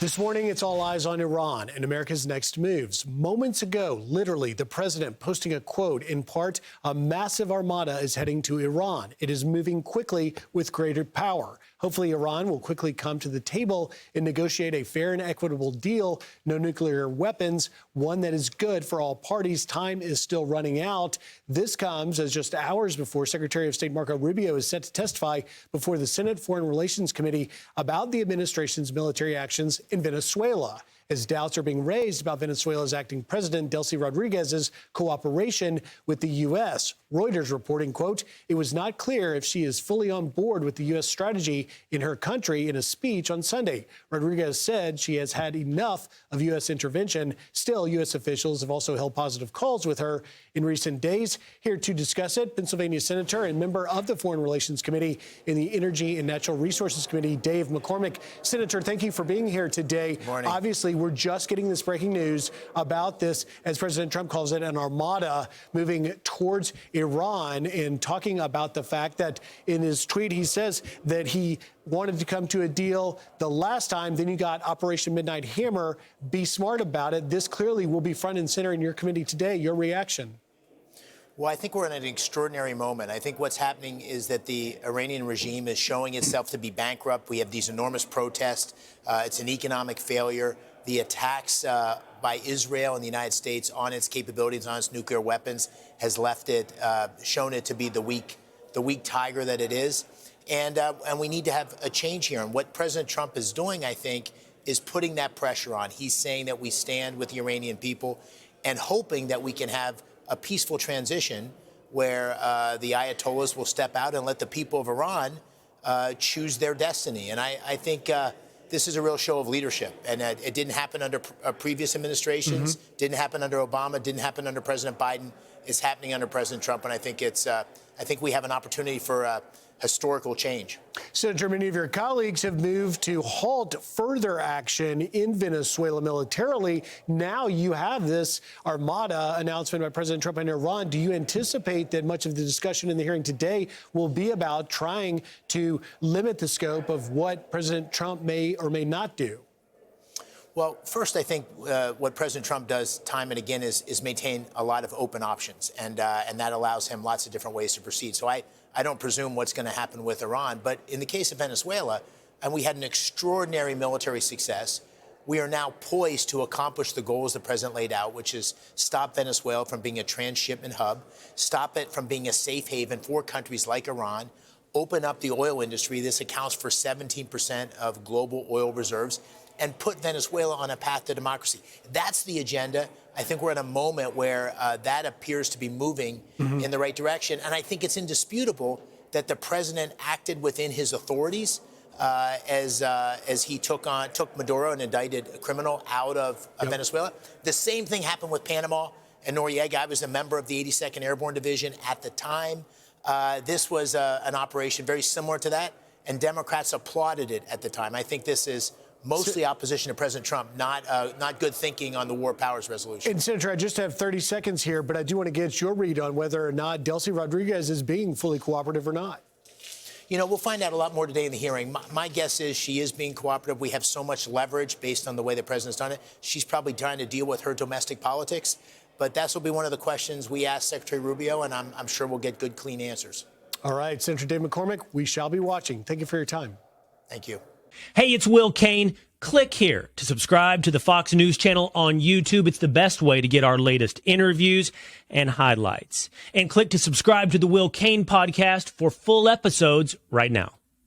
This morning, it's all eyes on Iran and America's next moves. Moments ago, literally, the president posting a quote, in part, a massive armada is heading to Iran. It is moving quickly with greater power. Hopefully, Iran will quickly come to the table and negotiate a fair and equitable deal. No nuclear weapons, one that is good for all parties. Time is still running out. This comes as just hours before Secretary of State Marco Rubio is set to testify before the Senate Foreign Relations Committee about the administration's military actions in Venezuela, as doubts are being raised about Venezuela's acting president, Delcy Rodriguez's cooperation with the U.S. Reuters reporting, quote, it was not clear if she is fully on board with the U.S. strategy in her country. In a speech on Sunday, Rodriguez said she has had enough of U.S. intervention. Still, U.S. officials have also held positive calls with her in recent days. Here to discuss it, Pennsylvania Senator and member of the Foreign Relations Committee in the Energy and Natural Resources Committee, Dave McCormick. Senator, thank you for being here today. Good morning. Obviously, we're just getting this breaking news about this, as President Trump calls it, an armada moving towards Iran, and talking about the fact that in his tweet, he says that he wanted to come to a deal the last time. Then you got Operation Midnight Hammer. Be smart about it. This clearly will be front and center in your committee today. Your reaction? Well, I think we're in an extraordinary moment. I think what's happening is that the Iranian regime is showing itself to be bankrupt. We have these enormous protests. It's an economic failure. The attacks by Israel and the United States on its capabilities, on its nuclear weapons, has left it, shown it to be the weak tiger that it is. And we need to have a change here. And what President Trump is doing, I think, is putting that pressure on. He's saying that we stand with the Iranian people and hoping that we can have a peaceful transition where the Ayatollahs will step out and let the people of Iran choose their destiny. And I think this is a real show of leadership. And it didn't happen under previous administrations, didn't happen under Obama, didn't happen under President Biden. It's happening under President Trump. And I think I think we have an opportunity for historical change. Senator, many of your colleagues have moved to halt further action in Venezuela militarily. Now you have this armada announcement by President Trump and Iran. Do you anticipate that much of the discussion in the hearing today will be about trying to limit the scope of what President Trump may or may not do? Well, first, I think what President Trump does time and again is maintain a lot of open options, and that allows him lots of different ways to proceed. So I don't presume what's going to happen with Iran. But in the case of Venezuela, and we had an extraordinary military success, we are now poised to accomplish the goals the president laid out, which is stop Venezuela from being a transshipment hub, stop it from being a safe haven for countries like Iran, open up the oil industry. This accounts for 17% of global oil reserves, and put Venezuela on a path to democracy. That's the agenda. I think we're at a moment where that appears to be moving in the right direction. And I think it's indisputable that the president acted within his authorities as he took Maduro, an indicted criminal, out of Venezuela. The same thing happened with Panama and Noriega. I was a member of the 82nd Airborne Division at the time. This was an operation very similar to that, and Democrats applauded it at the time. I think this is mostly opposition to President Trump, not good thinking on the War Powers Resolution. And Senator, I just have 30 seconds here, but I do want to get your read on whether or not Delcy Rodriguez is being fully cooperative or not. You know, we'll find out a lot more today in the hearing. My guess is she is being cooperative. We have so much leverage based on the way the president's done it. She's probably trying to deal with her domestic politics. But that will be one of the questions we ask Secretary Rubio, and I'm sure we'll get good, clean answers. All right, Senator Dave McCormick, we shall be watching. Thank you for your time. Thank you. Hey, it's Will Kane. Click here to subscribe to the Fox News channel on YouTube. It's the best way to get our latest interviews and highlights. And click to subscribe to the Will Kane podcast for full episodes right now.